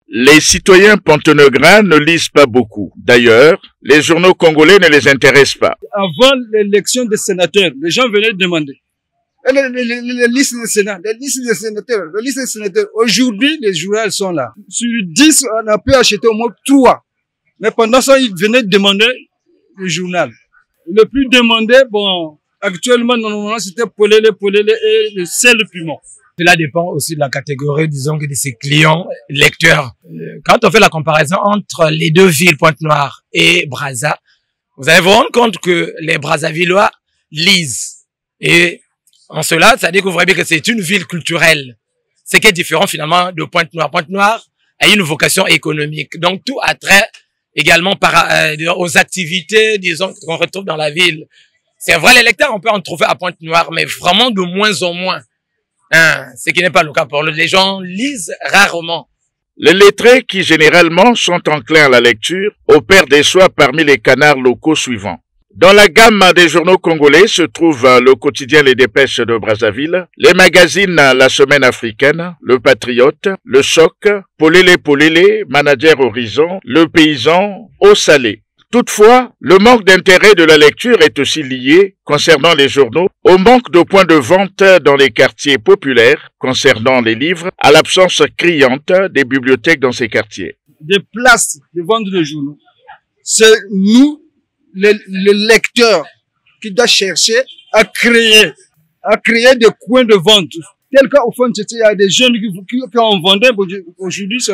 Les citoyens pontenegrins ne lisent pas beaucoup. D'ailleurs, les journaux congolais ne les intéressent pas. Avant l'élection des sénateurs, les gens venaient demander. Les listes des sénateurs, les listes des sénateurs. Aujourd'hui, les journaux sont là. Sur 10, on a pu acheter au moins 3. Mais pendant ça, ils venaient demander le journal. Le plus demandé, bon, actuellement, normalement, c'était Polélé et le sel piment. Cela dépend aussi de la catégorie, disons, de ses clients, lecteurs. Quand on fait la comparaison entre les deux villes, Pointe-Noire et Brazza, vous allez vous rendre compte que les Brazzavillois lisent. Et en cela, ça dit que vous voyez bien que c'est une ville culturelle. Ce qui est différent finalement de Pointe-Noire. Pointe-Noire a une vocation économique. Donc tout a trait également aux activités, disons, qu'on retrouve dans la ville. C'est vrai, les lecteurs, on peut en trouver à Pointe-Noire, mais vraiment de moins en moins. Ce qui n'est pas le cas pour eux. Les gens lisent rarement. Les lettrés, qui généralement sont enclins à la lecture, opèrent des choix parmi les canards locaux suivants. Dans la gamme des journaux congolais se trouve le quotidien Les Dépêches de Brazzaville, les magazines La Semaine africaine, Le Patriote, Le Choc, Polélé, Manager Horizon, Le Paysan, Eau Salée. Toutefois, le manque d'intérêt de la lecture est aussi lié, concernant les journaux, au manque de points de vente dans les quartiers populaires, concernant les livres, à l'absence criante des bibliothèques dans ces quartiers. Des places de vente de journaux. C'est nous, les lecteurs, qui doivent chercher à créer des coins de vente. Tel qu'au fond, il y a des jeunes qui en vendaient, aujourd'hui,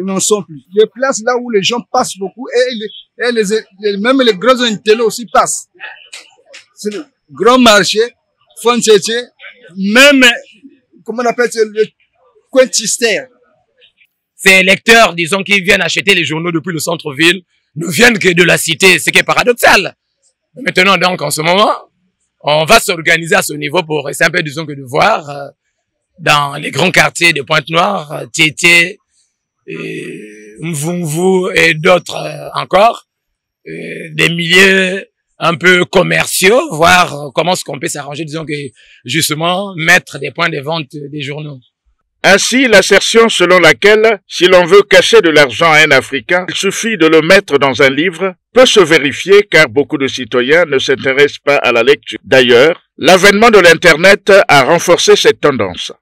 ils n'en sont plus. Les places là où les gens passent beaucoup et même les gros intellos aussi passent. C'est le grand marché, Fonsété, même, comment on appelle ça, le coin de Chistère. Ces lecteurs, disons, qui viennent acheter les journaux depuis le centre-ville, ne viennent que de la cité, ce qui est paradoxal. Maintenant, donc, en ce moment, on va s'organiser à ce niveau pour essayer un peu, disons, que de voir dans les grands quartiers de Pointe-Noire, Tété, Mvumvu et d'autres encore, des milieux un peu commerciaux, voir comment est-ce qu'on peut s'arranger, disons que justement mettre des points de vente des journaux. Ainsi, l'assertion selon laquelle, si l'on veut cacher de l'argent à un Africain, il suffit de le mettre dans un livre, peut se vérifier car beaucoup de citoyens ne s'intéressent pas à la lecture. D'ailleurs, l'avènement de l'Internet a renforcé cette tendance.